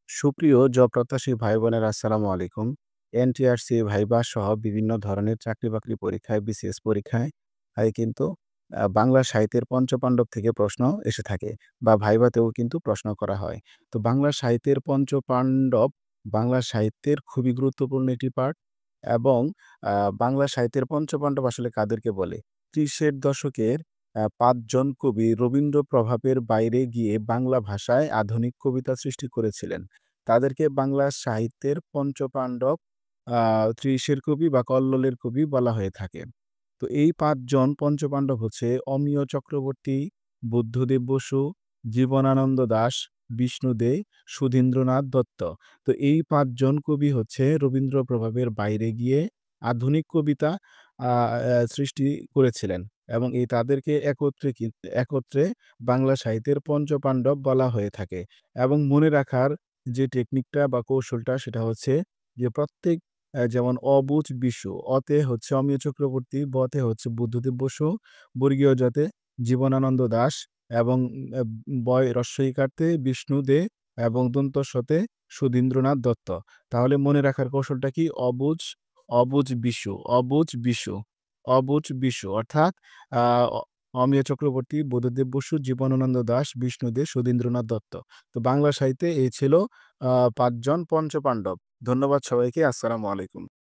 সুপ্রিয় জব প্রত্যাশী ভাই বোনেরা আসসালামু আলাইকুম। এনটিআরসি, ভাইবা সহ বিভিন্ন ধরনের চাকরি-বাকরি পরীক্ষায়, বিসিএস পরীক্ষায় কিন্তু বাংলা সাহিত্যের পঞ্চপাণ্ডব থেকে প্রশ্ন এসে থাকে বা ভাইভাতেও কিন্তু প্রশ্ন করা হয়। তো বাংলা সাহিত্যের পঞ্চপাণ্ডব বাংলা সাহিত্যের খুবই গুরুত্বপূর্ণ একটি পার্ট এবং বাংলা সাহিত্যের পঞ্চপাণ্ডব আসলে কাদেরকে বলে? ৩০ এর দশকের ৫ জন কবি রবীন্দ্র প্রভাবের বাইরে গিয়ে বাংলা ভাষায় আধুনিক কবিতা সৃষ্টি করেছিলেন। তাদেরকে বাংলা সাহিত্যের পঞ্চপাণ্ডব, আ ৩০ কবি বা কল্লোলের কবি বলা হয়ে থাকে। তো এই ৫ জন পঞ্চপাণ্ডব হচ্ছে অমিয় চক্রবর্তী, বুদ্ধদেব বসু, জীবনানন্দ দাশ, বিষ্ণু দে, সুধীন্দ্রনাথ দত্ত। তো এই ৫ জন কবি হচ্ছে রবীন্দ্র প্রভাবের বাইরে গিয়ে আধুনিক কবিতা আ সৃষ্টি করেছিলেন এবং তাদেরকে একত্রে বাংলা সাহিত্যের পঞ্চপাণ্ডব বলা হয়ে থাকে এবং মনে রাখার যে টেকনিকটা বা কৌশলটা সেটা হচ্ছে যে প্রত্যেক যেমন অবুঝ বিশু, অতে হচ্ছে অমিয় চক্রবর্তী, বতে হচ্ছে বুদ্ধদেব বসু, বর্গীয় জতে জীবনানন্দ দাশ এবং বয় হ্রস্ব ইকারতে বিষ্ণু দে এবং দন্ত্য সতে সুধীন্দ্রনাথ দত্ত। তাহলে মনে রাখার কৌশলটা কি? অবুঝ বিশু, অবুঝ বিশু, অবুঝ বিশু অর্থাৎ আ অ অমিয় চক্রবর্তী, বুদ্ধদেব বসু, জীবনানন্দ দাশ, বিষ্ণু দে, সুধীন্দ্রনাথ দত্ত। তো বাংলা সাহিত্যে এই ছিল ৫ জন পঞ্চপাণ্ডব। ধন্যবাদ সবাইকে। আসসালামু আলাইকুম।